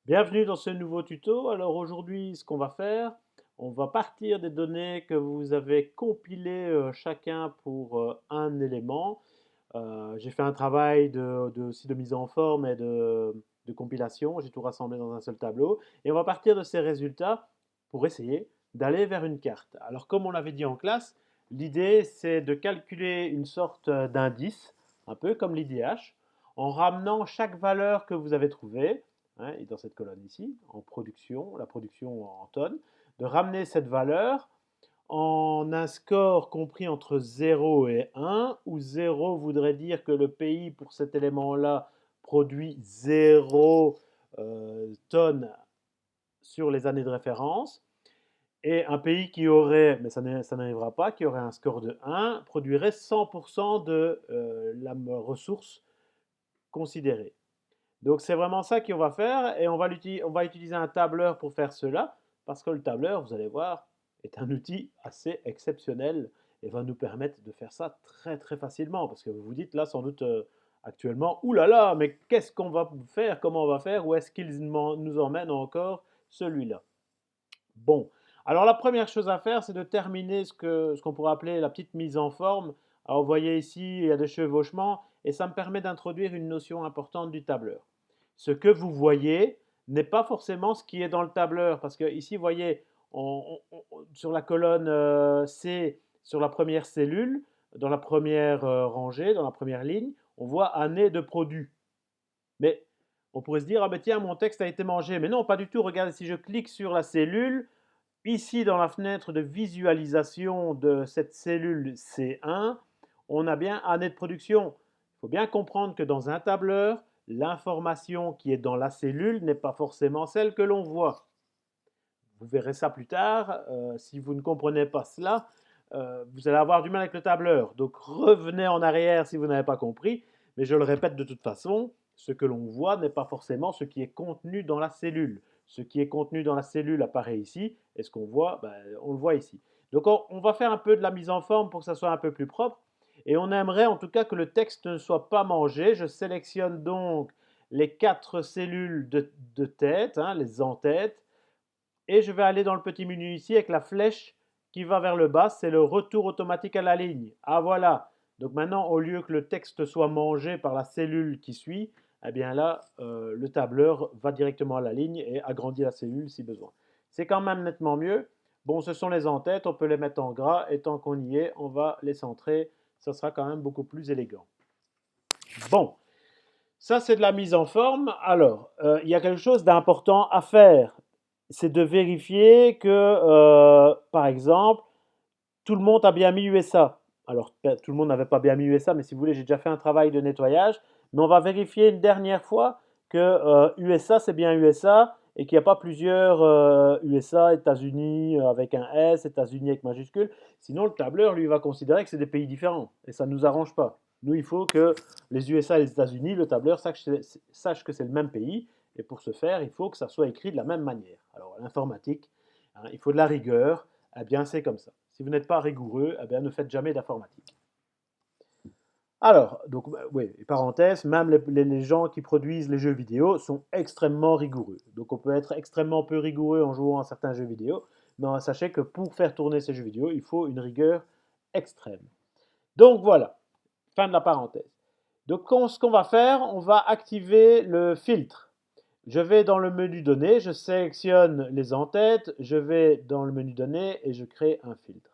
Bienvenue dans ce nouveau tuto. Alors aujourd'hui, ce qu'on va faire, on va partir des données que vous avez compilées chacun pour un élément. J'ai fait un travail aussi de mise en forme et de compilation. J'ai tout rassemblé dans un seul tableau. Et on va partir de ces résultats pour essayer d'aller vers une carte. Alors comme on l'avait dit en classe, l'idée c'est de calculer une sorte d'indice, un peu comme l'IDH, en ramenant chaque valeur que vous avez trouvée, hein, et dans cette colonne ici, en production, la production en tonnes, de ramener cette valeur en un score compris entre 0 et 1, où 0 voudrait dire que le pays pour cet élément-là produit 0 tonnes sur les années de référence, et un pays qui aurait, mais ça n'arrivera pas, qui aurait un score de 1, produirait 100% de la ressource considérée. Donc c'est vraiment ça qu'on va faire et on va utiliser un tableur pour faire cela parce que le tableur, vous allez voir, est un outil assez exceptionnel et va nous permettre de faire ça très très facilement parce que vous vous dites là sans doute actuellement, ouh là là, mais qu'est-ce qu'on va faire, comment on va faire, où est-ce qu'il nous emmène encore celui-là. Bon, alors la première chose à faire, c'est de terminer ce qu'on pourrait appeler la petite mise en forme. Alors vous voyez ici, il y a des chevauchements et ça me permet d'introduire une notion importante du tableur. Ce que vous voyez n'est pas forcément ce qui est dans le tableur parce que ici, vous voyez, sur la colonne C, sur la première cellule, dans la première rangée, dans la première ligne, on voit année de produit. Mais on pourrait se dire, ah ben tiens, mon texte a été mangé. Mais non, pas du tout. Regardez, si je clique sur la cellule, ici dans la fenêtre de visualisation de cette cellule C1, on a bien année de production. Il faut bien comprendre que dans un tableur, l'information qui est dans la cellule n'est pas forcément celle que l'on voit. Vous verrez ça plus tard. Si vous ne comprenez pas cela, vous allez avoir du mal avec le tableur. Donc revenez en arrière si vous n'avez pas compris. Mais je le répète de toute façon, ce que l'on voit n'est pas forcément ce qui est contenu dans la cellule. Ce qui est contenu dans la cellule apparaît ici, et ce qu'on voit, ben, on le voit ici. Donc on va faire un peu de la mise en forme pour que ça soit un peu plus propre. Et on aimerait en tout cas que le texte ne soit pas mangé. Je sélectionne donc les 4 cellules de tête, hein, les en-têtes, et je vais aller dans le petit menu ici avec la flèche qui va vers le bas, c'est le retour automatique à la ligne. Ah voilà, donc maintenant au lieu que le texte soit mangé par la cellule qui suit, eh bien là, le tableur va directement à la ligne et agrandit la cellule si besoin. C'est quand même nettement mieux. Bon, ce sont les en-têtes, on peut les mettre en gras et tant qu'on y est, on va les centrer. Ça sera quand même beaucoup plus élégant. Bon, ça c'est de la mise en forme. Alors, il y a quelque chose d'important à faire, c'est de vérifier que, par exemple, tout le monde a bien mis USA. Alors, tout le monde n'avait pas bien mis USA, mais si vous voulez, j'ai déjà fait un travail de nettoyage. Mais on va vérifier une dernière fois que USA, c'est bien USA et qu'il n'y a pas plusieurs USA, États-Unis avec un S, États-Unis avec majuscule. Sinon, le tableur, lui, va considérer que c'est des pays différents et ça ne nous arrange pas. Nous, il faut que les USA et les États-Unis, le tableur sache que c'est le même pays. Et pour ce faire, il faut que ça soit écrit de la même manière. Alors, l'informatique, hein, il faut de la rigueur. Eh bien, c'est comme ça. Si vous n'êtes pas rigoureux, eh bien, ne faites jamais d'informatique. Alors, donc, oui, parenthèse, même les gens qui produisent les jeux vidéo sont extrêmement rigoureux. Donc, on peut être extrêmement peu rigoureux en jouant à certains jeux vidéo, mais sachez que pour faire tourner ces jeux vidéo, il faut une rigueur extrême. Donc, voilà, fin de la parenthèse. Donc, ce qu'on va faire, on va activer le filtre. Je vais dans le menu données, je sélectionne les en-têtes, je vais dans le menu données et je crée un filtre.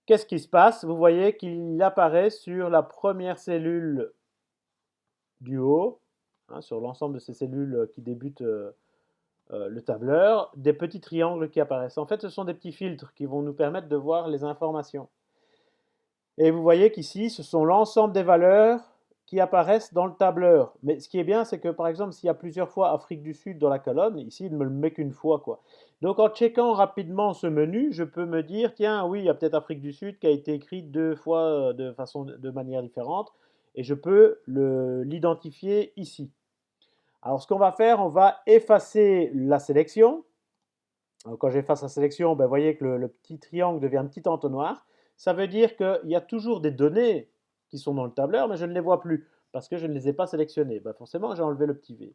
Qu'est-ce qui se passe? Vous voyez qu'il apparaît sur la première cellule du haut, hein, sur l'ensemble de ces cellules qui débutent le tableur, des petits triangles qui apparaissent. En fait, ce sont des petits filtres qui vont nous permettre de voir les informations. Et vous voyez qu'ici, ce sont l'ensemble des valeurs qui apparaissent dans le tableur. Mais ce qui est bien, c'est que par exemple, s'il y a plusieurs fois Afrique du Sud dans la colonne, ici, il ne me le met qu'une fois, quoi. Donc en checkant rapidement ce menu, je peux me dire, tiens, oui, il y a peut-être Afrique du Sud qui a été écrit 2 fois de manière différente, et je peux l'identifier ici. Alors ce qu'on va faire, on va effacer la sélection. Alors, quand j'efface la sélection, ben, vous voyez que le petit triangle devient un petit entonnoir. Ça veut dire qu'il y a toujours des données qui sont dans le tableur, mais je ne les vois plus parce que je ne les ai pas sélectionnées. Ben, forcément, j'ai enlevé le petit V.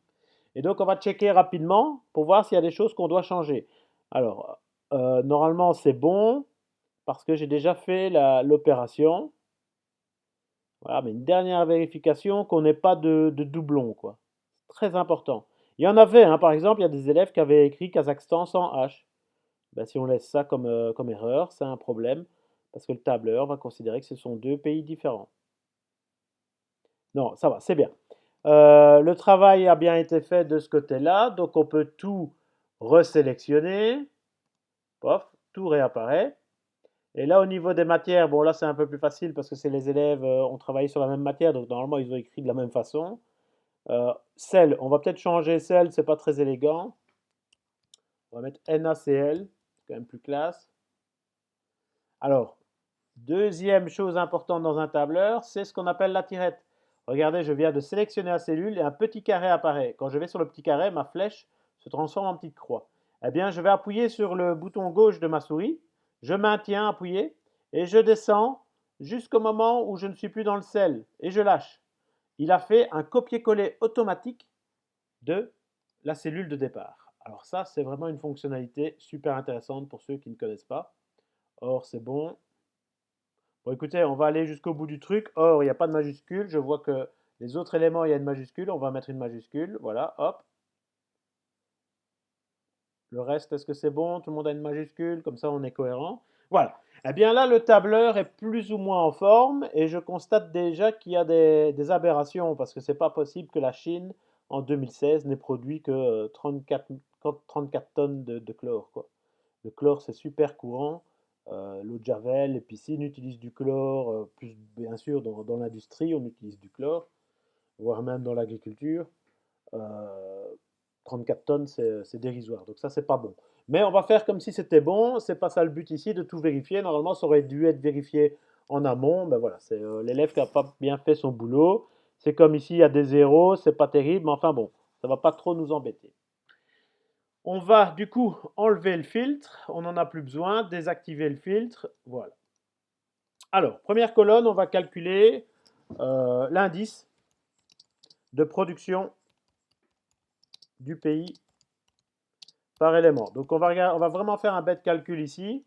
Et donc, on va checker rapidement pour voir s'il y a des choses qu'on doit changer. Alors, normalement, c'est bon parce que j'ai déjà fait l'opération. Voilà, mais une dernière vérification qu'on n'ait pas de doublons, quoi. Très important. Il y en avait, hein, par exemple, il y a des élèves qui avaient écrit Kazakhstan sans H. Ben, si on laisse ça comme erreur, c'est un problème parce que le tableur va considérer que ce sont deux pays différents. Non, ça va, c'est bien. Le travail a bien été fait de ce côté-là, donc on peut tout resélectionner. Pof, tout réapparaît. Et là, au niveau des matières, bon, là, c'est un peu plus facile parce que c'est les élèves ont travaillé sur la même matière, donc normalement, ils ont écrit de la même façon. Sel, on va peut-être changer sel, c'est pas très élégant. On va mettre NaCl, c'est quand même plus classe. Alors, deuxième chose importante dans un tableur, c'est ce qu'on appelle la tirette. Regardez, je viens de sélectionner la cellule et un petit carré apparaît. Quand je vais sur le petit carré, ma flèche se transforme en petite croix. Eh bien, je vais appuyer sur le bouton gauche de ma souris, je maintiens appuyé et je descends jusqu'au moment où je ne suis plus dans le sel et je lâche. Il a fait un copier-coller automatique de la cellule de départ. Alors ça, c'est vraiment une fonctionnalité super intéressante pour ceux qui ne connaissent pas. Or, c'est bon. Bon, écoutez, on va aller jusqu'au bout du truc. Or, il n'y a pas de majuscule. Je vois que les autres éléments, il y a une majuscule. On va mettre une majuscule. Voilà, hop. Le reste, est-ce que c'est bon? Tout le monde a une majuscule. Comme ça, on est cohérent. Voilà. Eh bien là, le tableur est plus ou moins en forme et je constate déjà qu'il y a des aberrations parce que c'est pas possible que la Chine, en 2016, n'ait produit que 34 tonnes de chlore, quoi. Le chlore, c'est super courant. L'eau de Javel, les piscines utilisent du chlore, plus bien sûr dans l'industrie, on utilise du chlore, voire même dans l'agriculture. Euh, 34 tonnes, c'est dérisoire. Donc ça, c'est pas bon. Mais on va faire comme si c'était bon. C'est pas ça le but ici de tout vérifier. Normalement, ça aurait dû être vérifié en amont. Ben voilà, c'est l'élève qui n'a pas bien fait son boulot. C'est comme ici, il y a des zéros, c'est pas terrible, mais enfin bon, ça va pas trop nous embêter. On va du coup enlever le filtre, on n'en a plus besoin, désactiver le filtre, voilà. Alors, première colonne, on va calculer l'indice de production du pays par élément. Donc on va vraiment faire un bête calcul ici.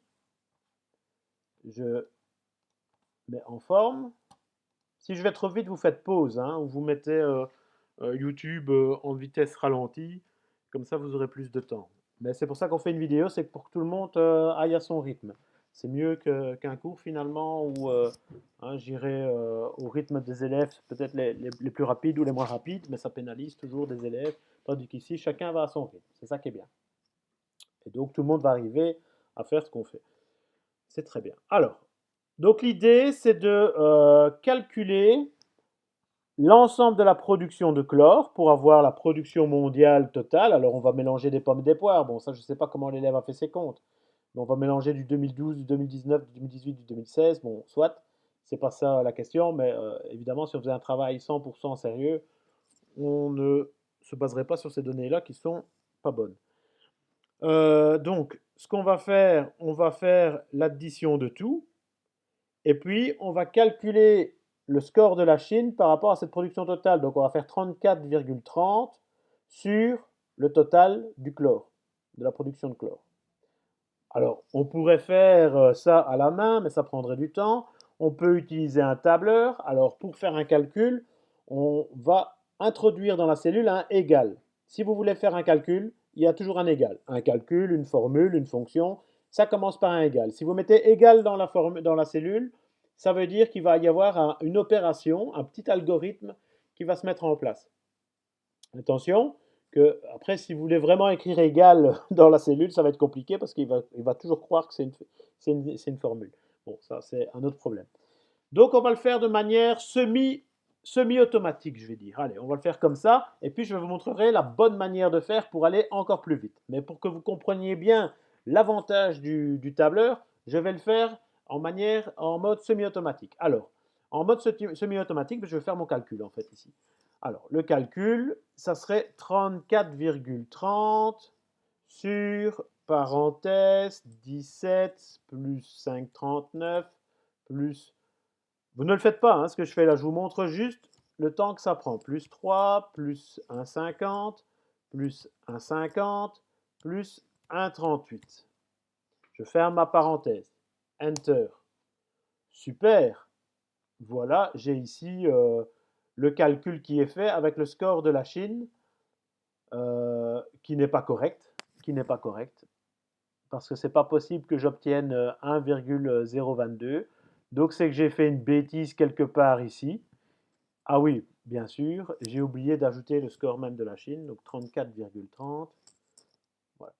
Je mets en forme. Si je vais trop vite, vous faites pause, hein, ou vous mettez YouTube en vitesse ralentie, comme ça vous aurez plus de temps. Mais c'est pour ça qu'on fait une vidéo, c'est pour que tout le monde aille à son rythme. C'est mieux qu'un cours finalement où hein, j'irai au rythme des élèves, peut-être les plus rapides ou les moins rapides, mais ça pénalise toujours des élèves, tandis qu'ici chacun va à son rythme. C'est ça qui est bien. Et donc tout le monde va arriver à faire ce qu'on fait. C'est très bien. Alors, donc l'idée c'est de calculer l'ensemble de la production de chlore pour avoir la production mondiale totale. Alors on va mélanger des pommes et des poires. Bon, ça je ne sais pas comment l'élève a fait ses comptes. Mais on va mélanger du 2012, du 2019, du 2018, du 2016. Bon, soit, c'est pas ça la question, mais évidemment, si on faisait un travail 100% sérieux, on ne se baserait pas sur ces données-là qui sont pas bonnes. Donc, ce qu'on on va faire l'addition de tout. Et puis, on va calculer le score de la Chine par rapport à cette production totale. Donc, on va faire 34,30 sur le total du chlore, de la production de chlore. Alors, on pourrait faire ça à la main, mais ça prendrait du temps. On peut utiliser un tableur. Alors, pour faire un calcul, on va introduire dans la cellule un égal. Si vous voulez faire un calcul, il y a toujours un égal. Un calcul, une formule, une fonction, ça commence par un égal. Si vous mettez égal dans la cellule, ça veut dire qu'il va y avoir une opération, un petit algorithme qui va se mettre en place. Attention, que après, si vous voulez vraiment écrire égal dans la cellule, ça va être compliqué parce il va toujours croire que c'est une formule. Bon, ça, c'est un autre problème. Donc, on va le faire de manière semi-automatique, je vais dire. Allez, on va le faire comme ça. Et puis, je vous montrerai la bonne manière de faire pour aller encore plus vite. Mais pour que vous compreniez bien l'avantage du tableur, je vais le faire en mode semi-automatique. Alors, en mode semi-automatique, je vais faire mon calcul en fait ici. Alors, le calcul, ça serait 34,30 sur parenthèse 17 plus 5,39 plus... Vous ne le faites pas, hein, ce que je fais là. Je vous montre juste le temps que ça prend. Plus 3, plus 1,50, plus 1,50 plus 1,38. Je ferme ma parenthèse. Enter. Super. Voilà, j'ai ici le calcul qui est fait avec le score de la Chine qui n'est pas correct. Qui n'est pas correct. Parce que c'est pas possible que j'obtienne 1,022. Donc c'est que j'ai fait une bêtise quelque part ici. Ah oui, bien sûr, j'ai oublié d'ajouter le score même de la Chine, donc 34,30. Voilà.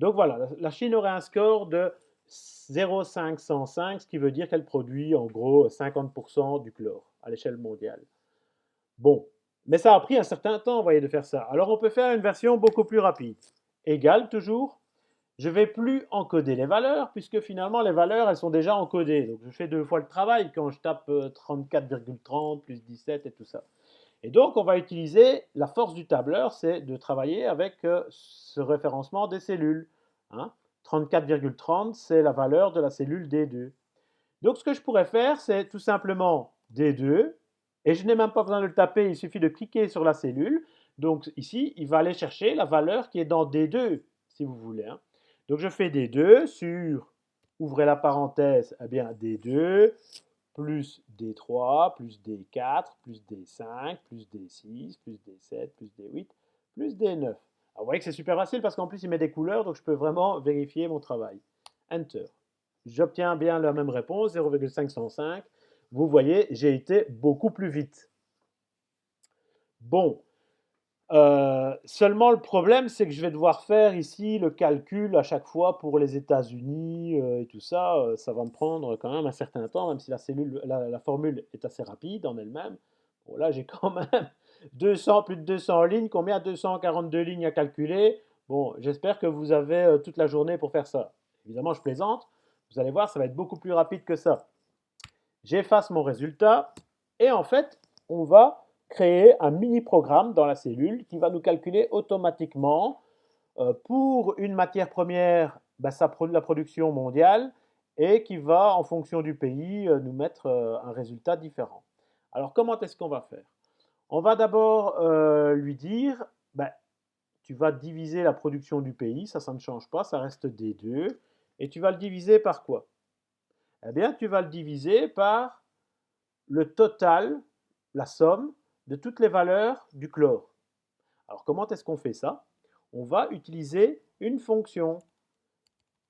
Donc voilà, la Chine aurait un score de 0,505, ce qui veut dire qu'elle produit en gros 50% du chlore à l'échelle mondiale. Bon, mais ça a pris un certain temps, vous voyez, de faire ça. Alors on peut faire une version beaucoup plus rapide. Égal toujours. Je ne vais plus encoder les valeurs, puisque finalement les valeurs, elles sont déjà encodées. Donc je fais deux fois le travail quand je tape 34,30 plus 17 et tout ça. Et donc on va utiliser la force du tableur, c'est de travailler avec ce référencement des cellules. Hein. 34,30, c'est la valeur de la cellule D2. Donc ce que je pourrais faire, c'est tout simplement D2, et je n'ai même pas besoin de le taper, il suffit de cliquer sur la cellule. Donc ici, il va aller chercher la valeur qui est dans D2, si vous voulez. Hein. Donc je fais D2 sur, ouvrez la parenthèse, eh bien D2 plus D3 plus D4 plus D5 plus D6 plus D7 plus D8 plus D9. Alors vous voyez que c'est super facile parce qu'en plus il met des couleurs, donc je peux vraiment vérifier mon travail. Enter. J'obtiens bien la même réponse, 0,505. Vous voyez, j'ai été beaucoup plus vite. Bon, seulement le problème, c'est que je vais devoir faire ici le calcul à chaque fois pour les États-Unis et tout ça. Ça va me prendre quand même un certain temps, même si la formule est assez rapide en elle-même. Bon, là, j'ai quand même 200, plus de 200 lignes. Combien? 242 lignes à calculer. Bon, j'espère que vous avez toute la journée pour faire ça. Évidemment, je plaisante. Vous allez voir, ça va être beaucoup plus rapide que ça. J'efface mon résultat et en fait, on va créer un mini-programme dans la cellule qui va nous calculer automatiquement pour une matière première, ben, la production mondiale et qui va, en fonction du pays, nous mettre un résultat différent. Alors, comment est-ce qu'on va faire? On va d'abord lui dire, ben, tu vas diviser la production du pays, ça ne change pas, ça reste D2, et tu vas le diviser par quoi? Eh bien, tu vas le diviser par le total, la somme de toutes les valeurs du chlore. Alors, comment est-ce qu'on fait ça? On va utiliser une fonction.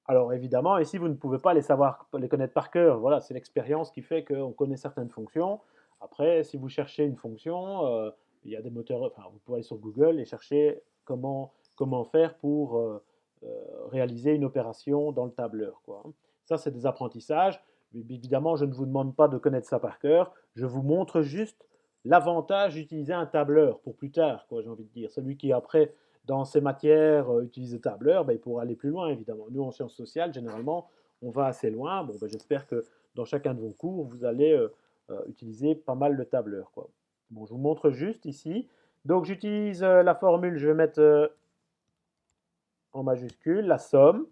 Alors, évidemment, ici, vous ne pouvez pas les connaître par cœur. Voilà, c'est l'expérience qui fait qu'on connaît certaines fonctions. Après, si vous cherchez une fonction, il y a des moteurs, enfin, vous pouvez aller sur Google et chercher comment faire pour réaliser une opération dans le tableur. Quoi. Ça, c'est des apprentissages. Mais évidemment, je ne vous demande pas de connaître ça par cœur. Je vous montre juste l'avantage d'utiliser un tableur pour plus tard, quoi, j'ai envie de dire. Celui qui, après, dans ces matières, utilise le tableur, ben, il pourra aller plus loin, évidemment. Nous, en sciences sociales, généralement, on va assez loin. Bon, ben, j'espère que dans chacun de vos cours, vous allez utiliser pas mal le tableur. Quoi. Bon, je vous montre juste ici. Donc, j'utilise la formule, je vais mettre en majuscule, la somme.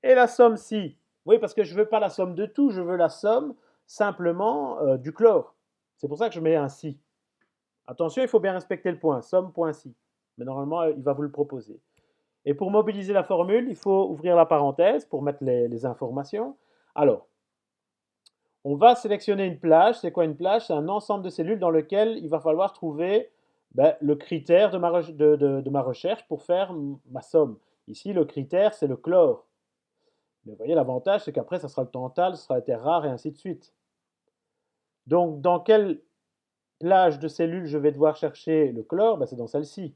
Et la somme si. Oui, parce que je ne veux pas la somme de tout, je veux la somme simplement du chlore. C'est pour ça que je mets un si. Attention, il faut bien respecter le point, somme.si. Mais normalement, il va vous le proposer. Et pour mobiliser la formule, il faut ouvrir la parenthèse pour mettre les informations. Alors, on va sélectionner une plage. C'est quoi une plage? C'est un ensemble de cellules dans lequel il va falloir trouver le critère de ma recherche pour faire ma somme. Ici, le critère, c'est le chlore. Mais vous voyez, l'avantage, c'est qu'après, ça sera le tantal, ce sera les terres rares et ainsi de suite. Donc, dans quelle plage de cellules je vais devoir chercher le chlore? C'est dans celle-ci.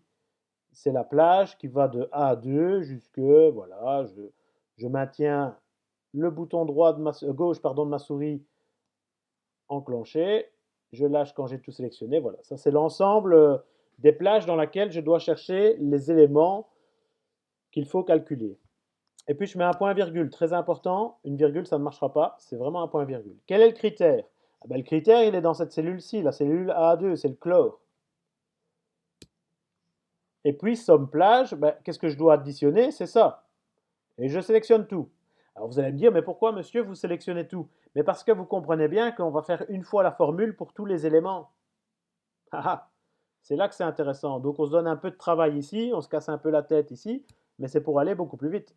C'est la plage qui va de A à 2 jusque, voilà, je maintiens le bouton droit gauche de ma souris enclenché, je lâche quand j'ai tout sélectionné, voilà. Ça, c'est l'ensemble des plages dans lesquelles je dois chercher les éléments qu'il faut calculer. Et puis, je mets un point-virgule, très important. Une virgule, ça ne marchera pas, c'est vraiment un point-virgule. Quel est le critère? Le critère, il est dans cette cellule-ci, la cellule A2, c'est le chlore. Et puis, somme plage, qu'est-ce que je dois additionner? C'est ça. Et je sélectionne tout. Alors, vous allez me dire, mais pourquoi, monsieur, vous sélectionnez tout? Mais parce que vous comprenez bien qu'on va faire une fois la formule pour tous les éléments. C'est là que c'est intéressant. Donc on se donne un peu de travail ici, on se casse un peu la tête ici, mais c'est pour aller beaucoup plus vite.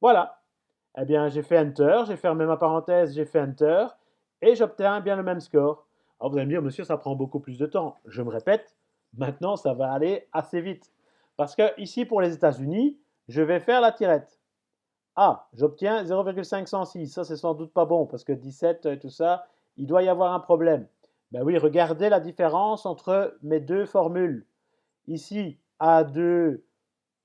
Voilà. Eh bien, j'ai fait Enter, j'ai fermé ma parenthèse, j'ai fait Enter, et j'obtiens bien le même score. Alors vous allez me dire, monsieur, ça prend beaucoup plus de temps. Je me répète, maintenant ça va aller assez vite. Parce que ici, pour les États-Unis, je vais faire la tirette. Ah, j'obtiens 0,506. Ça, c'est sans doute pas bon, parce que 17 et tout ça, il doit y avoir un problème. Ben oui, regardez la différence entre mes deux formules. Ici, A2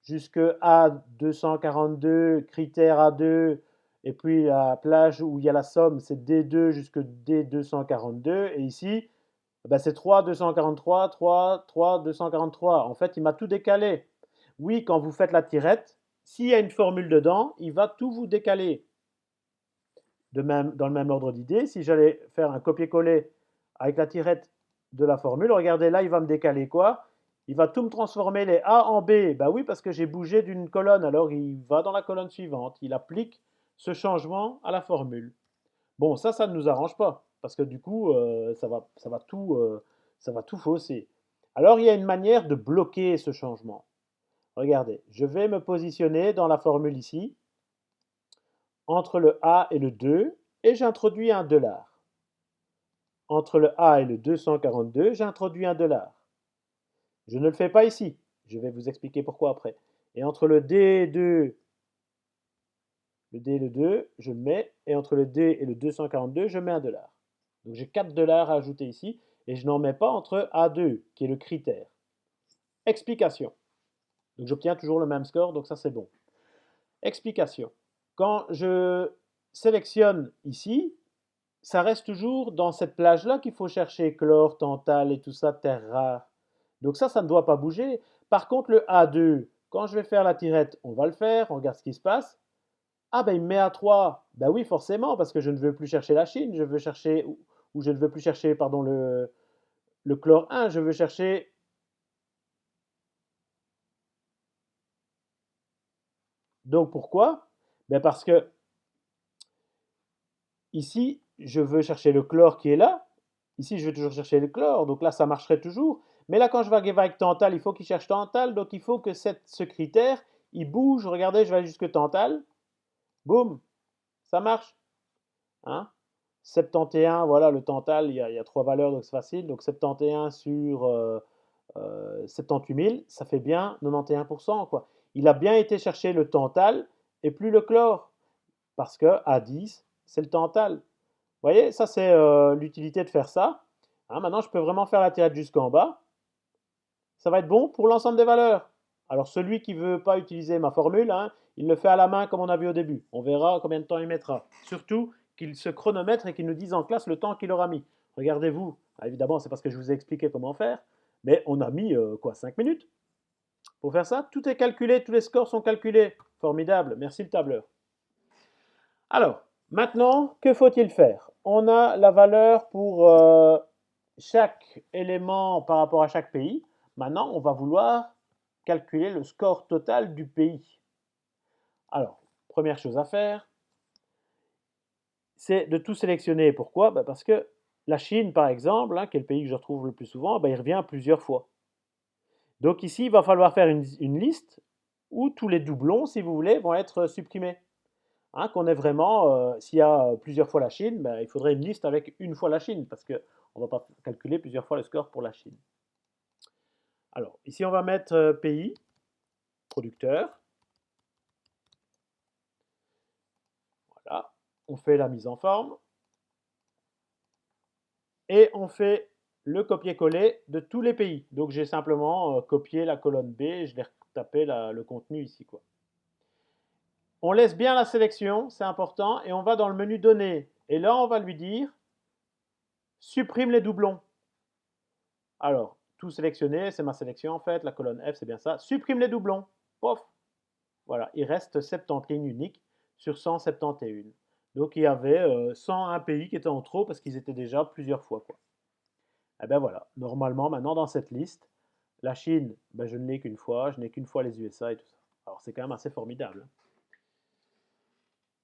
jusque A242, critère A2, et puis la plage où il y a la somme, c'est D2 jusque D242, et ici, ben c'est 3, 243, 3, 3, 243. En fait, il m'a tout décalé. Oui, quand vous faites la tirette, s'il y a une formule dedans, il va tout vous décaler. De même, dans le même ordre d'idée, si j'allais faire un copier-coller avec la tirette de la formule, regardez là, il va me décaler quoi? Il va tout me transformer les A en B. Ben oui, parce que j'ai bougé d'une colonne, alors il va dans la colonne suivante. Il applique ce changement à la formule. Bon, ça ne nous arrange pas, parce que du coup, ça va tout fausser. Alors, il y a une manière de bloquer ce changement. Regardez, je vais me positionner dans la formule ici, entre le A et le 2, et j'introduis un $. Entre le A et le 242, j'introduis un $. Je ne le fais pas ici. Je vais vous expliquer pourquoi après. Et entre le D et 2, le D et le 2, je le mets. Et entre le D et le 242, je mets un $. Donc j'ai 4 $ à ajouter ici. Et je n'en mets pas entre A2, qui est le critère. Explication. Donc j'obtiens toujours le même score, donc ça c'est bon. Explication. Quand je sélectionne ici, ça reste toujours dans cette plage-là qu'il faut chercher chlore, tantale et tout ça, terre rare. Donc ça ne doit pas bouger. Par contre, le A2, quand je vais faire la tirette, on va le faire, on regarde ce qui se passe. Ah ben il me met à 3. Ben oui, forcément, parce que je ne veux plus chercher la Chine, je veux chercher, ou je ne veux plus chercher, pardon, le chlore 1, je veux chercher. Donc pourquoi? Ben parce que ici, je veux chercher le chlore qui est là. Ici, je vais toujours chercher le chlore, donc là, ça marcherait toujours. Mais là, quand je vais arriver avec Tantale, il faut qu'il cherche Tantale, donc il faut que ce critère, il bouge. Regardez, je vais aller jusque Tantale. Boum, ça marche. Hein? 71, voilà, le Tantale, il y a trois valeurs, donc c'est facile. Donc 71 sur 78 000, ça fait bien 91%, quoi. Il a bien été chercher le Tantale et plus le chlore, parce que à 10, c'est le Tantale. Vous voyez, ça c'est l'utilité de faire ça. Hein, maintenant, je peux vraiment faire la tirette jusqu'en bas. Ça va être bon pour l'ensemble des valeurs. Alors, celui qui ne veut pas utiliser ma formule, hein, il le fait à la main comme on a vu au début. On verra combien de temps il mettra. Surtout qu'il se chronomètre et qu'il nous dise en classe le temps qu'il aura mis. Regardez-vous. Ah, évidemment, c'est parce que je vous ai expliqué comment faire. Mais on a mis quoi, 5 minutes pour faire ça. Tout est calculé, tous les scores sont calculés. Formidable. Merci le tableur. Alors, maintenant, que faut-il faire? On a la valeur pour chaque élément par rapport à chaque pays. Maintenant, on va vouloir calculer le score total du pays. Alors, première chose à faire, c'est de tout sélectionner. Pourquoi? Ben parce que la Chine, par exemple, hein, qui est le pays que je retrouve le plus souvent, ben il revient plusieurs fois. Donc ici, il va falloir faire une liste où tous les doublons, si vous voulez, vont être supprimés. Hein, qu'on ait vraiment, s'il y a plusieurs fois la Chine, ben, il faudrait une liste avec une fois la Chine, parce qu'on ne va pas calculer plusieurs fois le score pour la Chine. Alors, ici, on va mettre pays, producteur. Voilà, on fait la mise en forme. Et on fait le copier-coller de tous les pays. Donc, j'ai simplement copié la colonne B et je vais retaper le contenu ici, quoi. On laisse bien la sélection, c'est important, et on va dans le menu données. Et là, on va lui dire supprime les doublons. Alors, tout sélectionné, c'est ma sélection en fait, la colonne F, c'est bien ça. Supprime les doublons. Pof. Voilà, il reste 70 lignes uniques sur 171. Donc il y avait 101 pays qui étaient en trop parce qu'ils étaient déjà plusieurs fois, quoi. Et bien voilà, normalement maintenant dans cette liste, la Chine, ben, je ne l'ai qu'une fois, je n'ai qu'une fois les USA et tout ça. Alors c'est quand même assez formidable, hein.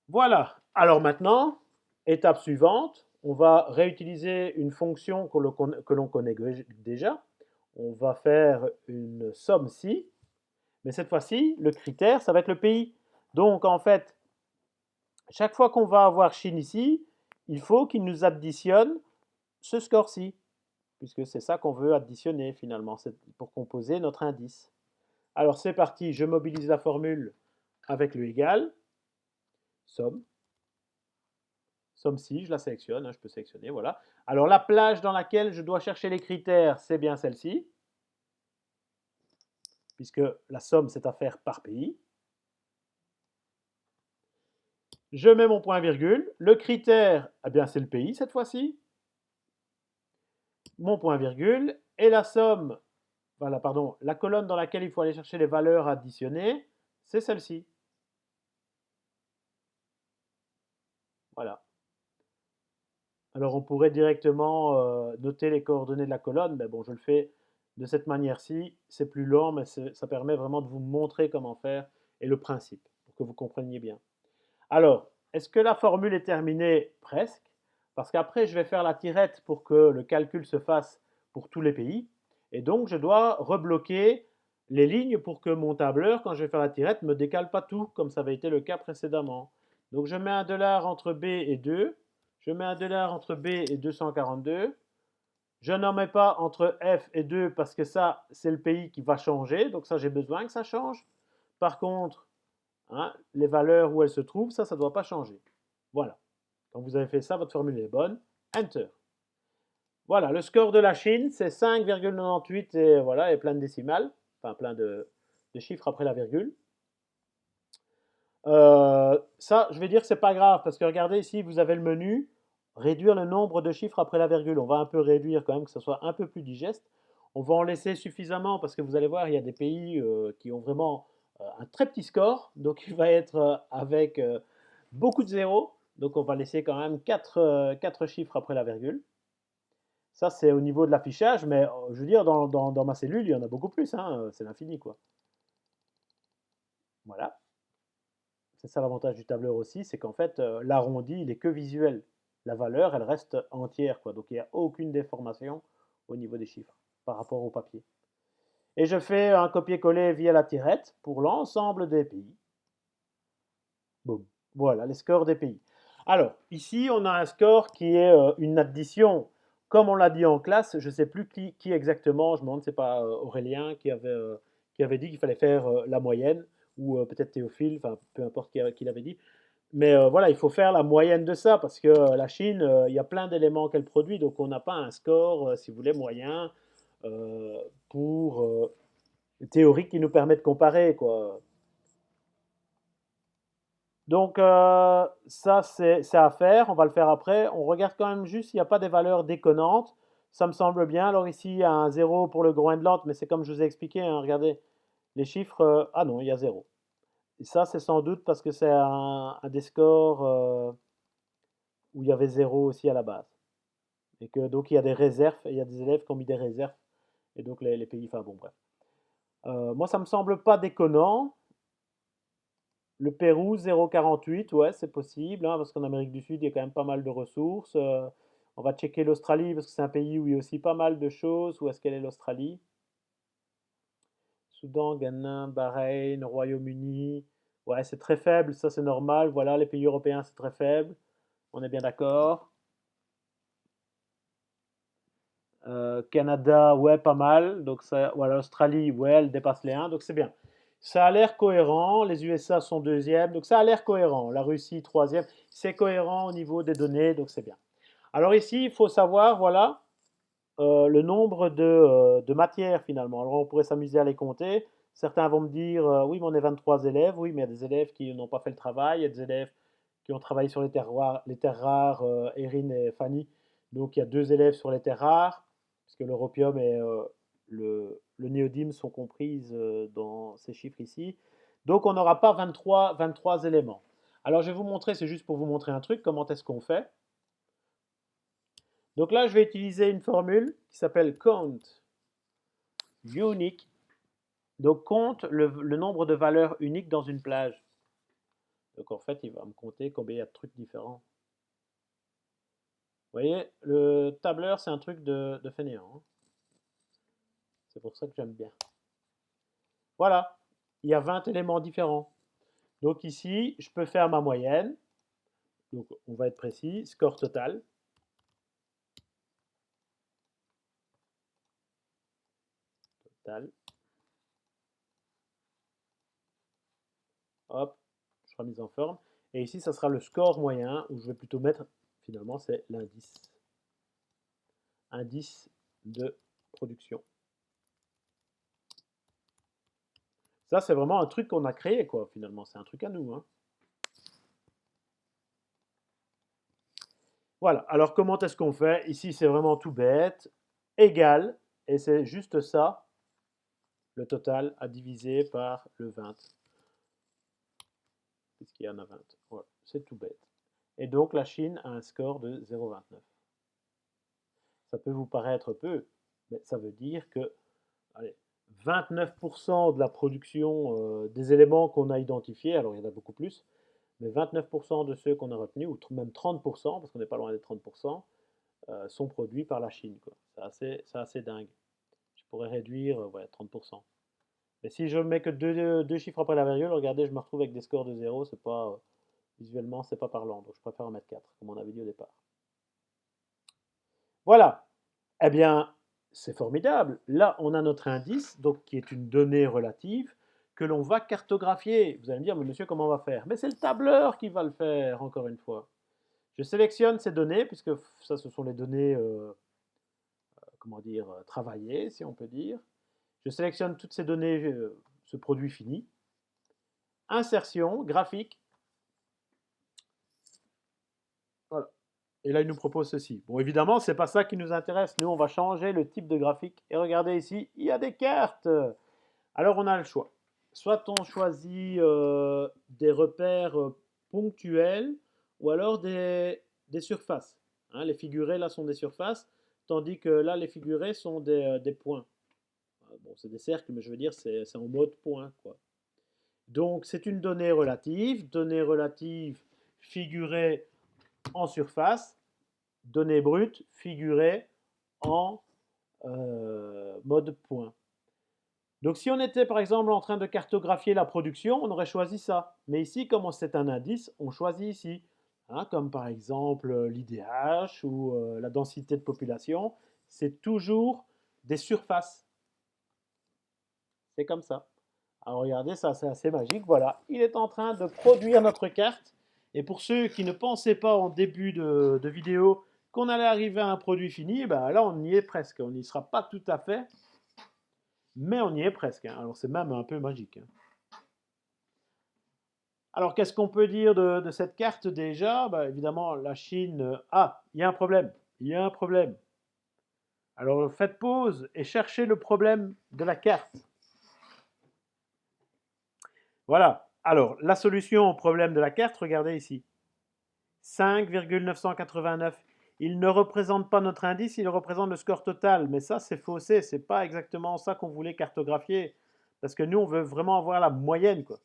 Voilà, alors maintenant, étape suivante, on va réutiliser une fonction que l'on connaît déjà. On va faire une somme si, mais cette fois-ci, le critère, ça va être le pays. Donc, en fait, chaque fois qu'on va avoir Chine ici, il faut qu'il nous additionne ce score-ci, puisque c'est ça qu'on veut additionner finalement, c'est pour composer notre indice. Alors c'est parti, je mobilise la formule avec le égal, somme, somme si, je la sélectionne, je peux sélectionner, voilà. Alors la plage dans laquelle je dois chercher les critères, c'est bien celle-ci, puisque la somme c'est à faire par pays. Je mets mon point virgule, le critère, eh bien c'est le pays cette fois-ci, mon point virgule, et la somme, voilà, pardon, la colonne dans laquelle il faut aller chercher les valeurs additionnées, c'est celle-ci. Voilà. Alors on pourrait directement noter les coordonnées de la colonne, mais bon, je le fais de cette manière-ci. C'est plus lent, mais ça permet vraiment de vous montrer comment faire et le principe, pour que vous compreniez bien. Alors, est-ce que la formule est terminée? Presque, parce qu'après, je vais faire la tirette pour que le calcul se fasse pour tous les pays. Et donc, je dois rebloquer les lignes pour que mon tableur, quand je vais faire la tirette, ne me décale pas tout, comme ça avait été le cas précédemment. Donc, je mets un dollar entre B et 2. Je mets un dollar entre B et 242. Je n'en mets pas entre F et 2 parce que ça, c'est le pays qui va changer. Donc ça, j'ai besoin que ça change. Par contre, hein, les valeurs où elles se trouvent, ça ne doit pas changer. Voilà. Quand vous avez fait ça, votre formule est bonne. Enter. Voilà, le score de la Chine, c'est 5,98 et voilà, et plein de décimales, enfin plein de chiffres après la virgule. Ça, je vais dire que c'est pas grave parce que regardez ici, vous avez le menu, réduire le nombre de chiffres après la virgule. On va un peu réduire quand même, que ce soit un peu plus digeste. On va en laisser suffisamment parce que vous allez voir, il y a des pays qui ont vraiment un très petit score, donc il va être avec beaucoup de zéros. Donc on va laisser quand même 4 chiffres après la virgule. Ça, c'est au niveau de l'affichage, mais je veux dire, dans ma cellule, il y en a beaucoup plus, hein, c'est l'infini, quoi. Voilà. C'est ça l'avantage du tableur aussi, c'est qu'en fait, l'arrondi, il est que visuel. La valeur, elle reste entière, quoi. Donc il n'y a aucune déformation au niveau des chiffres par rapport au papier. Et je fais un copier-coller via la tirette pour l'ensemble des pays. Boum. Voilà, les scores des pays. Alors, ici, on a un score qui est une addition. Comme on l'a dit en classe, je ne sais plus qui exactement, je me demande, c'est pas Aurélien qui avait dit qu'il fallait faire la moyenne, ou peut-être Théophile, enfin peu importe qui l'avait dit. Mais voilà, il faut faire la moyenne de ça, parce que la Chine, il y a plein d'éléments qu'elle produit, donc on n'a pas un score, si vous voulez, moyen euh, pour théorique qui nous permet de comparer, quoi. Donc ça, c'est à faire, on va le faire après. On regarde quand même juste s'il n'y a pas des valeurs déconnantes. Ça me semble bien. Alors ici, il y a un zéro pour le Groenland, mais c'est comme je vous ai expliqué, hein, regardez, les chiffres... ah non, il y a zéro. Et ça, c'est sans doute parce que c'est un des scores où il y avait zéro aussi à la base. Et que donc il y a des réserves, et il y a des élèves qui ont mis des réserves, et donc les pays... Enfin bon, bref. Moi, ça me semble pas déconnant. Le Pérou, 0,48, ouais, c'est possible, hein, parce qu'en Amérique du Sud, il y a quand même pas mal de ressources. On va checker l'Australie, parce que c'est un pays où il y a aussi pas mal de choses. Où est-ce qu'elle est l'Australie? Soudan, Ghana, Bahreïn, Royaume-Uni. Ouais, c'est très faible, ça c'est normal. Voilà, les pays européens, c'est très faible. On est bien d'accord. Canada, ouais, pas mal. Donc ça, voilà, l'Australie, ouais, elle dépasse les 1, donc c'est bien. Ça a l'air cohérent. Les USA sont deuxième, donc ça a l'air cohérent. La Russie, troisième. C'est cohérent au niveau des données, donc c'est bien. Alors ici, il faut savoir, voilà, le nombre de matières finalement. Alors on pourrait s'amuser à les compter. Certains vont me dire, oui, mais on est 23 élèves. Oui, mais il y a des élèves qui n'ont pas fait le travail. Il y a des élèves qui ont travaillé sur les terres rares, Erin et Fanny. Donc il y a 2 élèves sur les terres rares, puisque l'europium et le néodyme sont comprises dans ces chiffres ici. Donc on n'aura pas 23 éléments. Alors je vais vous montrer, c'est juste pour vous montrer un truc, comment est-ce qu'on fait. Donc là, je vais utiliser une formule qui s'appelle count unique. Donc compte le nombre de valeurs uniques dans une plage. Donc en fait, il va me compter combien il y a de trucs différents. voyez, le tableur, c'est un truc de fainéant, hein. C'est pour ça que j'aime bien. Voilà, il y a 20 éléments différents. Donc ici, je peux faire ma moyenne. Donc on va être précis, score total. Total. Hop, je remise en forme. Et ici, ça sera le score moyen, où je vais plutôt mettre, finalement, c'est l'indice. Indice de production. Ça, c'est vraiment un truc qu'on a créé, quoi, finalement. C'est un truc à nous, hein. Voilà. Alors, comment est-ce qu'on fait? Ici, c'est vraiment tout bête. Égal, et c'est juste ça, le total à diviser par le 20. Puisqu'il y en a 20. Voilà, c'est tout bête. Et donc, la Chine a un score de 0,29. Ça peut vous paraître peu, mais ça veut dire que allez, 29% de la production des éléments qu'on a identifiés, alors il y en a beaucoup plus, mais 29% de ceux qu'on a retenus, ou même 30%, parce qu'on n'est pas loin des 30%, sont produits par la Chine, quoi. C'est assez dingue. Je pourrais réduire ouais, 30%. Mais si je mets que deux chiffres après la virgule, regardez, je me retrouve avec des scores de 0, c'est pas, visuellement, c'est pas parlant, donc je préfère en mettre 4, comme on avait dit au départ. Voilà. Eh bien, c'est formidable. Là, on a notre indice, donc qui est une donnée relative, que l'on va cartographier. Vous allez me dire, mais monsieur, comment on va faire? Mais c'est le tableur qui va le faire, encore une fois. Je sélectionne ces données, puisque ça, ce sont les données, comment dire, travaillées, si on peut dire. Je sélectionne toutes ces données, ce produit fini. Insertion, graphique. Voilà. Et là, il nous propose ceci. Bon, évidemment, ce n'est pas ça qui nous intéresse. Nous, on va changer le type de graphique. Et regardez ici, il y a des cartes. Alors, on a le choix. Soit on choisit des repères ponctuels ou alors des surfaces. Hein, les figurés, là, sont des surfaces, tandis que là, les figurés sont des points. Bon, c'est des cercles, mais je veux dire, c'est en mode point, quoi. Donc, c'est une donnée relative figurée en surface, donnée brute figurée en mode point. Donc si on était par exemple en train de cartographier la production, on aurait choisi ça. Mais ici, comme c'est un indice, on choisit ici. Hein, comme par exemple l'IDH ou la densité de population, c'est toujours des surfaces. C'est comme ça. Alors regardez, ça c'est assez magique. Voilà, il est en train de produire notre carte. Et pour ceux qui ne pensaient pas en début de vidéo qu'on allait arriver à un produit fini, ben là on y est presque. On n'y sera pas tout à fait, mais on y est presque, hein. Alors c'est même un peu magique, hein. Alors qu'est-ce qu'on peut dire de cette carte déjà? Bah, évidemment, la Chine... Ah, il y a un problème. Il y a un problème. Alors faites pause et cherchez le problème de la carte. Voilà. Alors, la solution au problème de la carte, regardez ici. 5,989. Il ne représente pas notre indice, il représente le score total. Mais ça, c'est faussé. C'est pas exactement ça qu'on voulait cartographier. Parce que nous, on veut vraiment avoir la moyenne, quoi.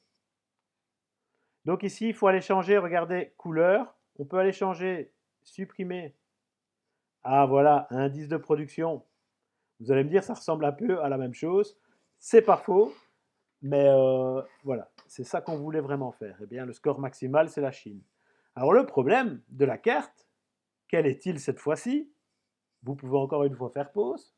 Donc ici, il faut aller changer, regardez, couleur. On peut aller changer, supprimer. Ah voilà, indice de production. Vous allez me dire, ça ressemble un peu à la même chose. C'est pas faux, mais voilà, c'est ça qu'on voulait vraiment faire. Eh bien, le score maximal, c'est la Chine. Alors le problème de la carte, quel est-il cette fois-ci? Vous pouvez encore une fois faire pause.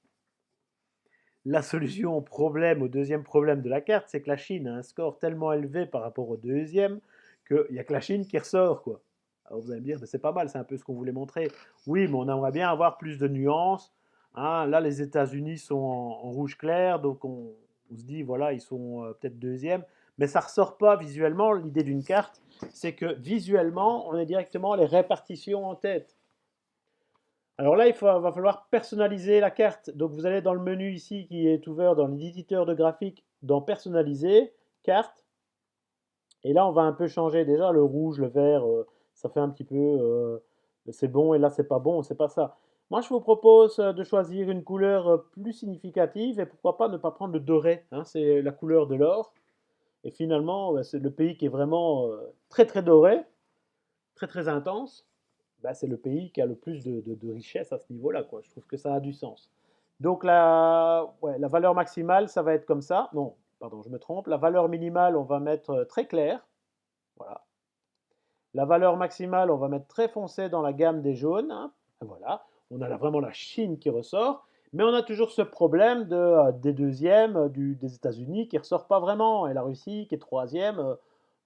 La solution au problème, au deuxième problème de la carte, c'est que la Chine a un score tellement élevé par rapport au deuxième qu'il n'y a que la Chine qui ressort, quoi. Alors vous allez me dire, c'est pas mal, c'est un peu ce qu'on voulait montrer. Oui, mais on aimerait bien avoir plus de nuances. Hein, là, les États-Unis sont en rouge clair, donc on se dit, voilà, ils sont peut-être deuxième. Mais ça ne ressort pas visuellement. L'idée d'une carte, c'est que visuellement, on a directement les répartitions en tête. Alors là, va falloir personnaliser la carte. Donc vous allez dans le menu ici qui est ouvert dans l'éditeur de graphique, dans personnaliser, carte. Et là, on va un peu changer. Déjà, le rouge, le vert, ça fait un petit peu c'est bon et là, c'est pas bon, c'est pas ça. Moi, je vous propose de choisir une couleur plus significative et pourquoi pas ne pas prendre le doré, hein, c'est la couleur de l'or. Et finalement, c'est le pays qui est vraiment très très doré, très très intense. bah, c'est le pays qui a le plus de richesse à ce niveau-là, quoi. Je trouve que ça a du sens. Donc ouais, la valeur maximale, ça va être comme ça. Non, pardon, je me trompe. La valeur minimale, on va mettre très clair. Voilà. La valeur maximale, on va mettre très foncé dans la gamme des jaunes, hein. Voilà. On a là vraiment la Chine qui ressort. Mais on a toujours ce problème des deuxièmes des États-Unis qui ne ressort pas vraiment. Et la Russie qui est troisième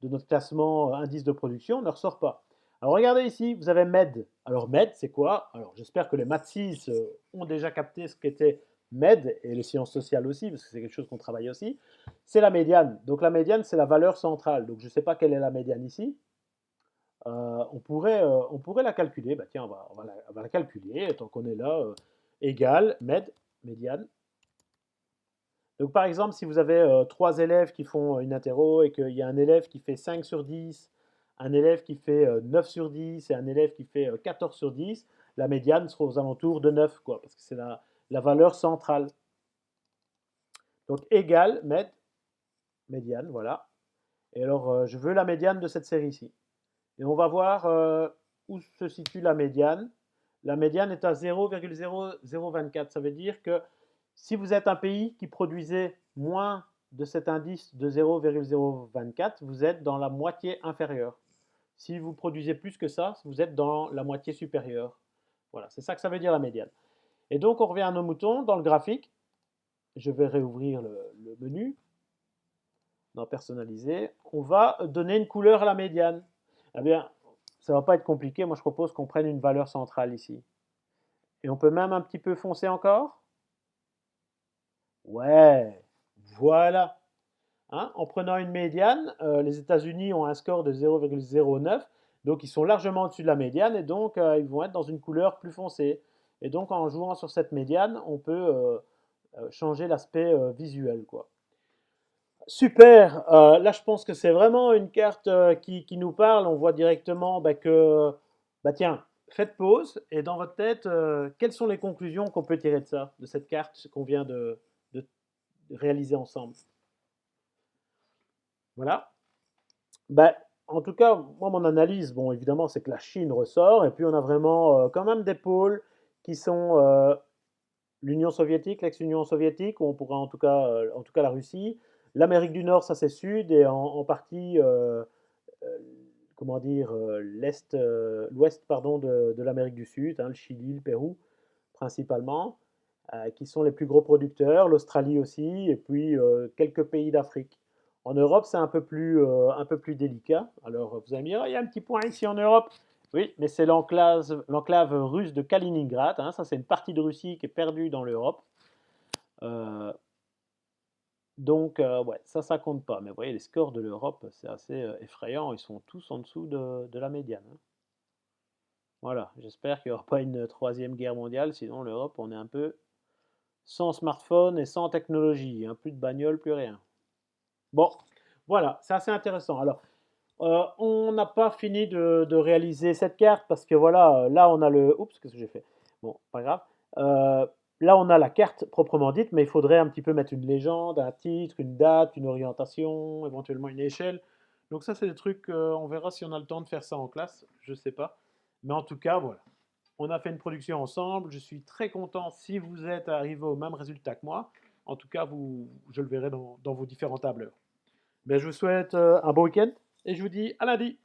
de notre classement indice de production ne ressort pas. Alors regardez ici, vous avez MED. Alors MED, c'est quoi? Alors j'espère que les maths 6 ont déjà capté ce qu'était MED et les sciences sociales aussi, parce que c'est quelque chose qu'on travaille aussi. C'est la médiane. Donc la médiane, c'est la valeur centrale. Donc je ne sais pas quelle est la médiane ici. On pourrait la calculer. Bah, tiens, on va la calculer tant qu'on est là. Égal, médiane. Donc par exemple, si vous avez trois élèves qui font une interro et qu'il y a un élève qui fait 5 sur 10, un élève qui fait 9 sur 10 et un élève qui fait 14 sur 10, la médiane sera aux alentours de 9, quoi, parce que c'est la valeur centrale. Donc égal, médiane, voilà. Et alors, je veux la médiane de cette série-ci. Et on va voir où se situe la médiane. La médiane est à 0,0024. Ça veut dire que si vous êtes un pays qui produisait moins de cet indice de 0,024, vous êtes dans la moitié inférieure. Si vous produisez plus que ça, vous êtes dans la moitié supérieure. Voilà, c'est ça que ça veut dire la médiane. Et donc on revient à nos moutons dans le graphique. Je vais réouvrir le menu dans personnaliser. On va donner une couleur à la médiane. Eh bien, ça ne va pas être compliqué. Moi, je propose qu'on prenne une valeur centrale ici. Et on peut même un petit peu foncer encore. Ouais, voilà. Hein, en prenant une médiane, les États-Unis ont un score de 0,09, donc ils sont largement au-dessus de la médiane et donc ils vont être dans une couleur plus foncée. Et donc en jouant sur cette médiane, on peut changer l'aspect visuel, quoi. Super. Là, je pense que c'est vraiment une carte qui nous parle. On voit directement bah, que, bah tiens, faites pause et dans votre tête, quelles sont les conclusions qu'on peut tirer de ça, de cette carte qu'on vient de réaliser ensemble? Voilà. Bah, en tout cas, moi, mon analyse, bon, évidemment, c'est que la Chine ressort et puis on a vraiment quand même des pôles qui sont l'Union soviétique, l'ex-Union soviétique, ou on pourra en tout cas la Russie. L'Amérique du Nord, ça c'est Sud, et en partie, euh, comment dire, l'Ouest pardon, de l'Amérique du Sud, hein, le Chili, le Pérou principalement, qui sont les plus gros producteurs, l'Australie aussi, et puis quelques pays d'Afrique. En Europe, c'est un peu plus délicat. Alors, vous allez me dire, oh, il y a un petit point ici en Europe. Oui, mais c'est l'enclave russe de Kaliningrad, hein. Ça, c'est une partie de Russie qui est perdue dans l'Europe. Euh, donc, ouais, ça compte pas. Mais vous voyez, les scores de l'Europe, c'est assez effrayant. Ils sont tous en dessous de la médiane, hein. Voilà, j'espère qu'il n'y aura pas une troisième guerre mondiale. Sinon, l'Europe, on est un peu sans smartphone et sans technologie, hein. Plus de bagnole, plus rien. Bon, voilà, c'est assez intéressant. Alors, on n'a pas fini de réaliser cette carte parce que voilà, là on a le. Oups, qu'est-ce que j'ai fait? Bon, pas grave. Euh, Là on a la carte proprement dite, mais il faudrait un petit peu mettre une légende, un titre, une date, une orientation, éventuellement une échelle. Donc ça c'est des trucs, on verra si on a le temps de faire ça en classe, je sais pas. Mais en tout cas, voilà. On a fait une production ensemble. Je suis très content si vous êtes arrivé au même résultat que moi. En tout cas, je le verrai dans vos différents tableurs. Mais je vous souhaite un bon week-end et je vous dis à lundi.